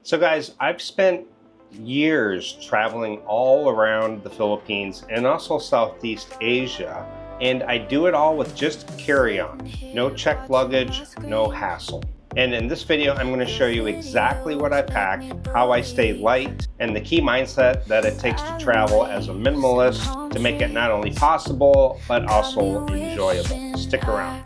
So guys, I've spent years traveling all around the Philippines and also Southeast Asia, and I do it all with just carry-on. No checked luggage, no hassle. And in this video, I'm going to show you exactly what I pack, how I stay light, and the key mindset that it takes to travel as a minimalist to make it not only possible, but also enjoyable. Stick around.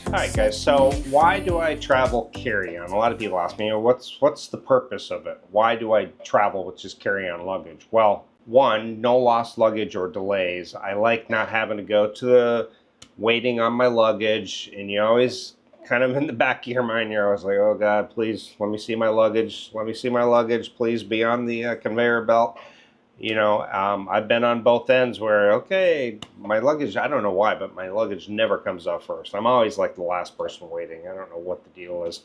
Alright guys, so why do I travel carry-on? A lot of people ask me, what's the purpose of it? Why do I travel with just carry-on luggage? Well, one, no lost luggage or delays. I like not having to go to the waiting on my luggage, and you always kind of in the back of your mind, you're always like, oh God, please let me see my luggage. Let me see my luggage. Please be on the conveyor belt. You know, I've been on both ends where, okay, my luggage, I don't know why, but my luggage never comes out first. I'm always like the last person waiting. I don't know what the deal is.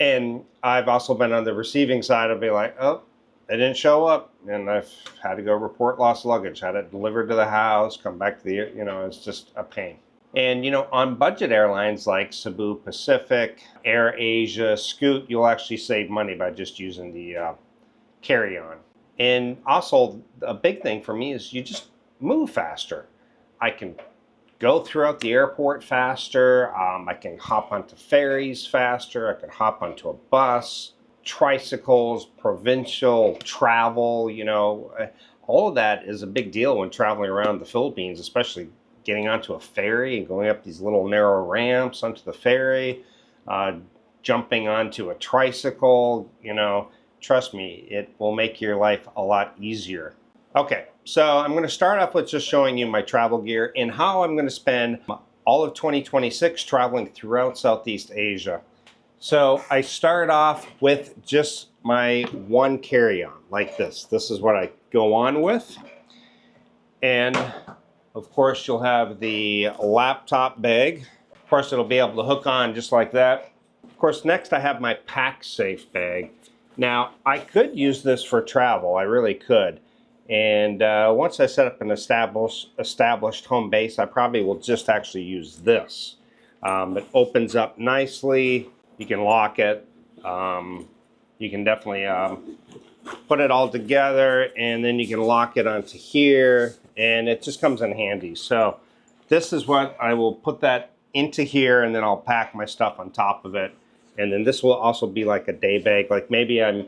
And I've also been on the receiving side of being like, oh, they didn't show up. And I've had to go report lost luggage, had it delivered to the house, come back to the, you know, it's just a pain. And, you know, on budget airlines like Cebu Pacific, Air Asia, Scoot, you'll actually save money by just using the carry-on. And also, a big thing for me is you just move faster. I can go throughout the airport faster. I can hop onto ferries faster. I can hop onto a bus, tricycles, provincial travel, you know. All of that is a big deal when traveling around the Philippines, especially getting onto a ferry and going up these little narrow ramps onto the ferry, jumping onto a tricycle, you know. Trust me, it will make your life a lot easier. Okay, so I'm going to start off with just showing you my travel gear and how I'm going to spend all of 2026 traveling throughout Southeast Asia. So I start off with just my one carry-on like this. This is what I go on with. And of course you'll have the laptop bag. Of course it'll be able to hook on just like that. Of course next I have my pack safe bag. Now, I could use this for travel, I really could. And once I set up an established home base, I probably will just actually use this. It opens up nicely, you can lock it, you can definitely put it all together, and then you can lock it onto here, and it just comes in handy. So this is what I will put that into here, and then I'll pack my stuff on top of it. And then this will also be like a day bag. Like maybe I'm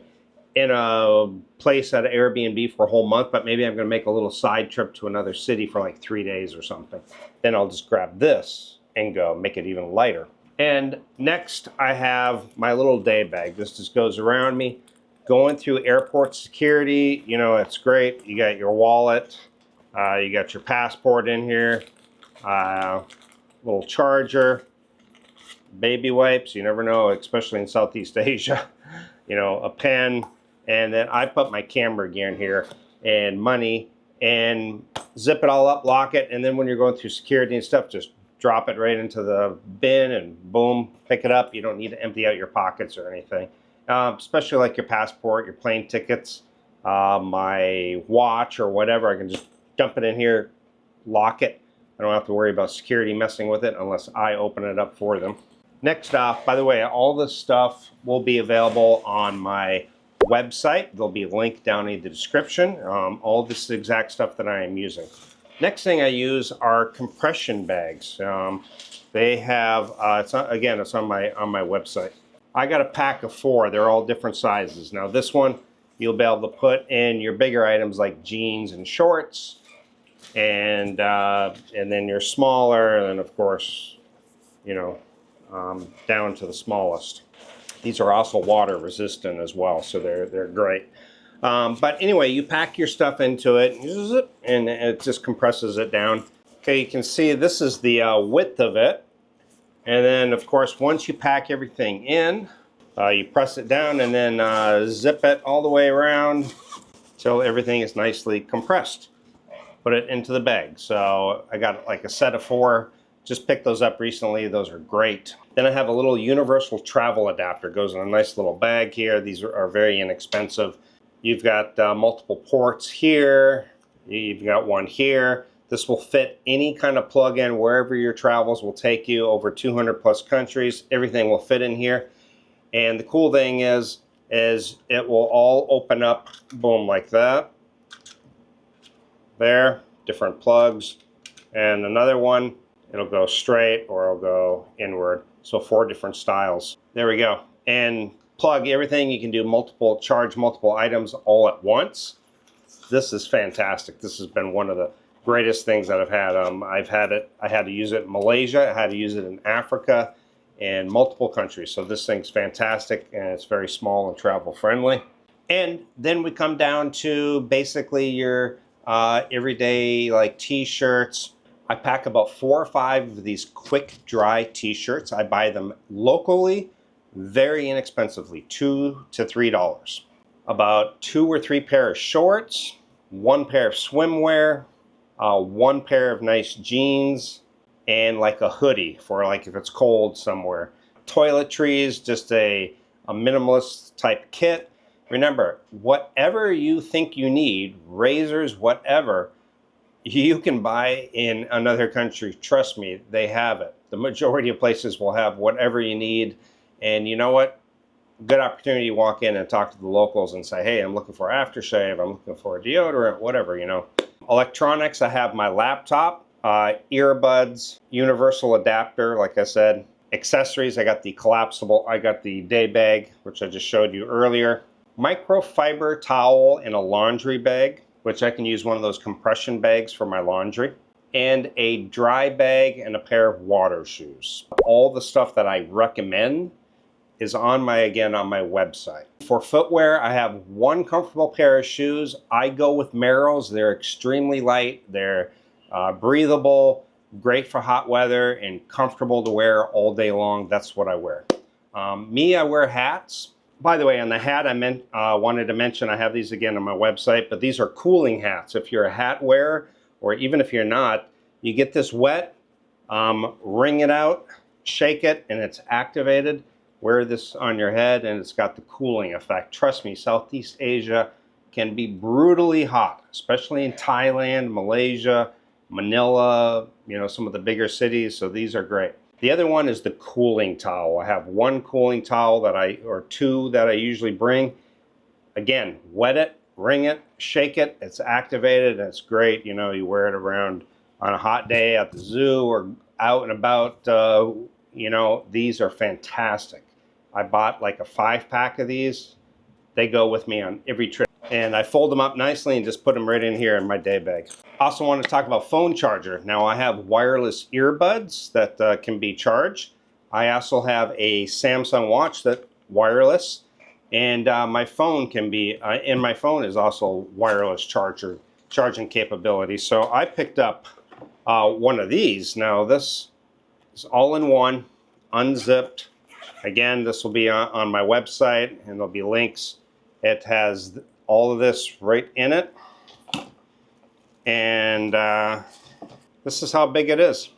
in a place at an Airbnb for a whole month, but maybe I'm going to make a little side trip to another city for like 3 days or something. Then I'll just grab this and go make it even lighter. And next I have my little day bag. This just goes around me. Going through airport security, you know, it's great. You got your wallet, you got your passport in here, little charger, baby wipes, you never know, especially in Southeast Asia, you know, a pen, and then I put my camera gear in here, and money, and zip it all up, lock it, and then when you're going through security and stuff, just drop it right into the bin, and boom, pick it up. You don't need to empty out your pockets or anything, especially like your passport, your plane tickets, my watch or whatever. I can just dump it in here, lock it. I don't have to worry about security messing with it unless I open it up for them. Next off, by the way, all this stuff will be available on my website. There'll be a link down in the description. All this exact stuff that I am using. Next thing I use are compression bags. They have, it's on my website. I got a pack of 4. They're all different sizes. Now this one, you'll be able to put in your bigger items like jeans and shorts, and then your smaller, and then of course, you know, down to the smallest. These are also water resistant as well, so they're great. But anyway, you pack your stuff into it, and it just compresses it down. Okay, you can see this is the width of it. And then, of course, once you pack everything in, you press it down and then zip it all the way around till everything is nicely compressed. Put it into the bag. So I got like a set of 4. Just picked those up recently. Those are great. Then I have a little universal travel adapter. It goes in a nice little bag here. These are very inexpensive. You've got multiple ports here. You've got one here. This will fit any kind of plug-in wherever your travels will take you, over 200 plus countries. Everything will fit in here. And the cool thing is it will all open up, boom, like that. There, different plugs. And another one, it'll go straight or it'll go inward. So 4 different styles. There we go. And plug everything. You can do charge multiple items all at once. This is fantastic. This has been one of the greatest things that I've had. I had to use it in Malaysia. I had to use it in Africa and multiple countries. So this thing's fantastic, and it's very small and travel friendly. And then we come down to basically your everyday like t-shirts. I pack about 4 or 5 of these quick dry t-shirts. I buy them locally, very inexpensively, $2 to $3. About 2 or 3 pair of shorts, 1 pair of swimwear, 1 pair of nice jeans, and like a hoodie for like if it's cold somewhere. Toiletries, just a minimalist type kit. Remember, whatever you think you need, razors, whatever, you can buy in another country. Trust me, they have it. The majority of places will have whatever you need. And you know what? Good opportunity to walk in and talk to the locals and say, hey, I'm looking for aftershave, I'm looking for a deodorant, whatever, you know. Electronics, I have my laptop, earbuds, universal adapter, like I said. Accessories, I got the collapsible, I got the day bag, which I just showed you earlier. Microfiber towel in a laundry bag, which I can use one of those compression bags for my laundry. And a dry bag and a pair of water shoes. All the stuff that I recommend is on my website. For footwear, I have 1 comfortable pair of shoes. I go with Merrell's. They're extremely light. They're breathable, great for hot weather, and comfortable to wear all day long. That's what I wear. I wear hats. By the way, on the hat, I wanted to mention, I have these again on my website, but these are cooling hats. If you're a hat wearer, or even if you're not, you get this wet, wring it out, shake it, and it's activated. Wear this on your head and it's got the cooling effect. Trust me, Southeast Asia can be brutally hot, especially in Thailand, Malaysia, Manila, you know, some of the bigger cities. So these are great. The other one is the cooling towel. I have 1 cooling towel or 2 that I usually bring. Again, wet it, wring it, shake it. It's activated and it's great. You know, you wear it around on a hot day at the zoo or out and about. You know, these are fantastic. I bought like a 5-pack of these. They go with me on every trip. And I fold them up nicely and just put them right in here in my day bag. Also want to talk about phone charger. Now I have wireless earbuds that can be charged. I also have a Samsung watch that wireless. And my phone can be, and my phone is also wireless charging capability. So I picked up one of these. Now this is all in one, unzipped. Again, this will be on my website and there'll be links. It has all of this right in it. And this is how big it is.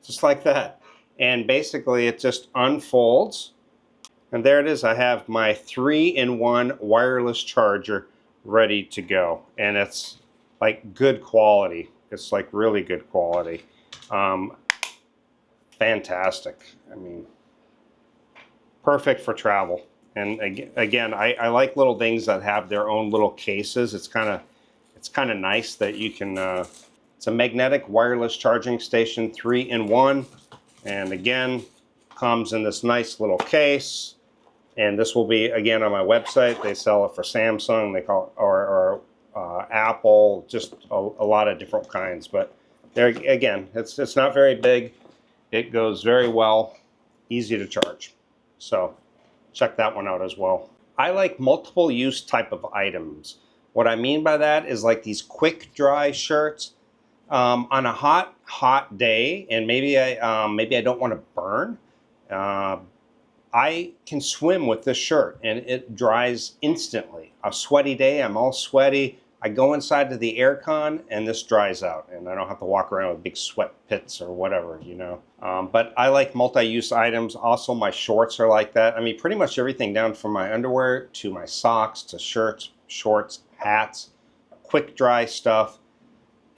Just like that. And basically it just unfolds. And there it is. I have my 3-in-1 wireless charger ready to go. And it's like good quality. It's like really good quality. Fantastic. I mean, perfect for travel. And again, I like little things that have their own little cases. It's kind of nice that you can. It's a magnetic wireless charging station, 3-in-1, and again, comes in this nice little case. And this will be again on my website. They sell it for Samsung. They call it or Apple. Just a lot of different kinds. But there again, it's not very big. It goes very well. Easy to charge. So check that one out as well. I like multiple use type of items. What I mean by that is like these quick dry shirts on a hot day, and maybe I don't want to burn. I can swim with this shirt and it dries instantly. A sweaty day, I'm all sweaty. I go inside to the aircon and this dries out and I don't have to walk around with big sweat pits or whatever, you know. But I like multi-use items. Also, my shorts are like that. I mean, pretty much everything down from my underwear to my socks to shirts, shorts, hats, quick dry stuff.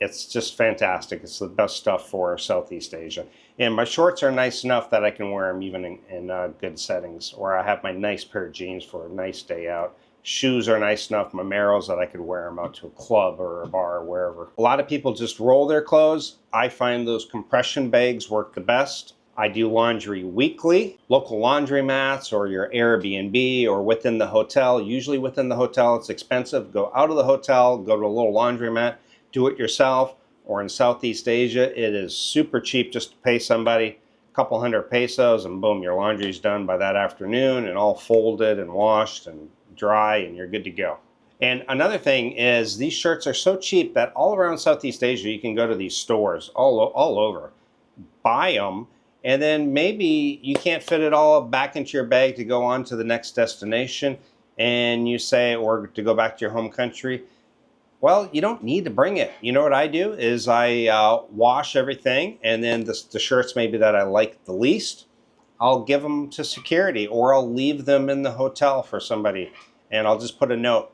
It's just fantastic. It's the best stuff for Southeast Asia. And my shorts are nice enough that I can wear them even in good settings, or I have my nice pair of jeans for a nice day out. Shoes are nice enough, my Merrells, that I could wear them out to a club or a bar or wherever. A lot of people just roll their clothes. I find those compression bags work the best. I do laundry weekly, local laundromats or your Airbnb or within the hotel. Usually within the hotel, it's expensive. Go out of the hotel, go to a little laundromat, do it yourself. Or in Southeast Asia, it is super cheap just to pay somebody a couple hundred pesos and boom, your laundry's done by that afternoon and all folded and washed and dry and you're good to go. And another thing is these shirts are so cheap that all around Southeast Asia, you can go to these stores all over, buy them, and then maybe you can't fit it all back into your bag to go on to the next destination and you say, or to go back to your home country. Well, you don't need to bring it. You know what I do is I wash everything, and then the shirts maybe that I like the least, I'll give them to security, or I'll leave them in the hotel for somebody, and I'll just put a note,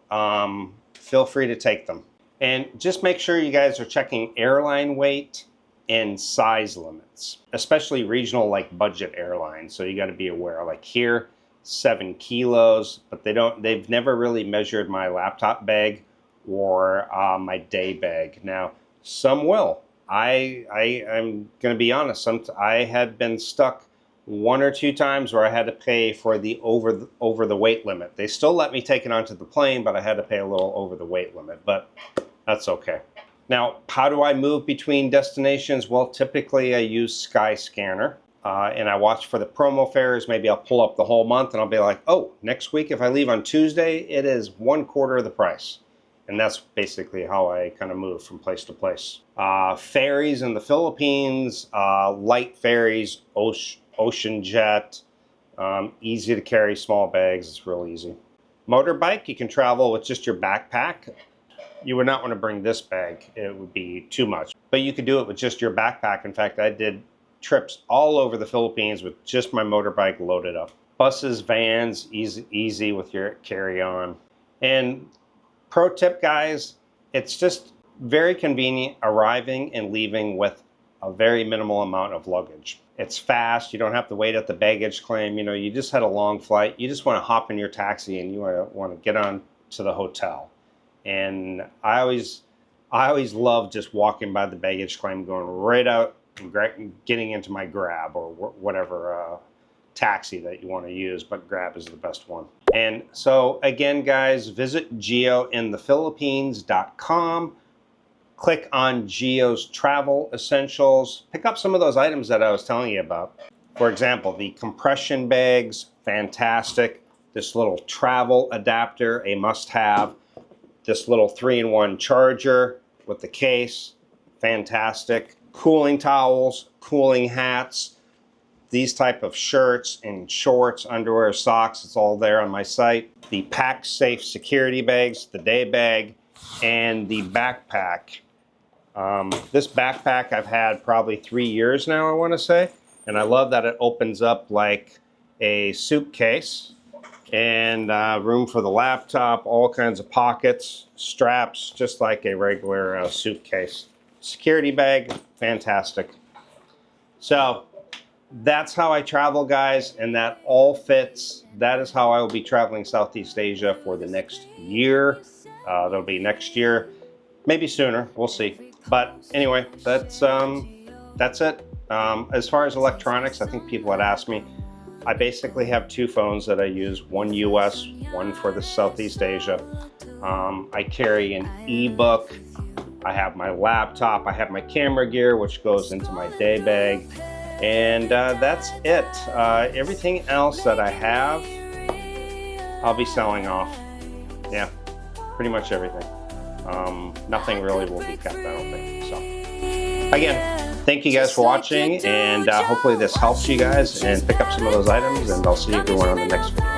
feel free to take them. And just make sure you guys are checking airline weight and size limits, especially regional like budget airlines. So you got to be aware, like here, 7 kilos, but they've never really measured my laptop bag or my day bag. Now, some will. I'm going to be honest. I had been stuck 1 or 2 times where I had to pay for the over the weight limit. They still let me take it onto the plane, but I had to pay a little over the weight limit. But that's okay. Now, how do I move between destinations? Well, typically I use Skyscanner. And I watch for the promo fares. Maybe I'll pull up the whole month and I'll be like, oh, next week if I leave on Tuesday, it is 1/4 of the price. And that's basically how I kind of move from place to place. Ferries in the Philippines, light ferries, ocean jet, easy to carry small bags. It's real easy. Motorbike, you can travel with just your backpack. You would not want to bring this bag. It would be too much. But you could do it with just your backpack. In fact, I did trips all over the Philippines with just my motorbike loaded up. Buses, vans, easy with your carry-on. And pro tip, guys, it's just very convenient arriving and leaving with a very minimal amount of luggage. It's fast. You don't have to wait at the baggage claim. You know, you just had a long flight. You just want to hop in your taxi and you want to get on to the hotel. And I always love just walking by the baggage claim, going right out and getting into my Grab or whatever taxi that you want to use, but Grab is the best one. And so again, guys, visit geointhephilippines.com. Click on Geo's Travel Essentials. Pick up some of those items that I was telling you about. For example, the compression bags, fantastic. This little travel adapter, a must-have. This little 3-in-1 charger with the case, fantastic. Cooling towels, cooling hats, these type of shirts and shorts, underwear, socks, it's all there on my site. The Pack Safe security bags, the day bag, and the backpack. This backpack I've had probably 3 years now, I want to say, and I love that it opens up like a suitcase and room for the laptop, all kinds of pockets, straps, just like a regular suitcase. Security bag, fantastic. So that's how I travel, guys, and that all fits. That is how I will be traveling Southeast Asia for the next year. That'll be next year, maybe sooner, we'll see. But anyway, that's it. As far as electronics, I think people had asked me, I basically have 2 phones that I use, one US, one for the Southeast Asia. I carry an ebook. I have my laptop. I have my camera gear, which goes into my day bag. And that's it. Everything else that I have, I'll be selling off. Yeah, pretty much everything. Nothing really will be kept, I don't think. So, again, thank you guys for watching, and hopefully this helps you guys and pick up some of those items, and I'll see everyone on the next video.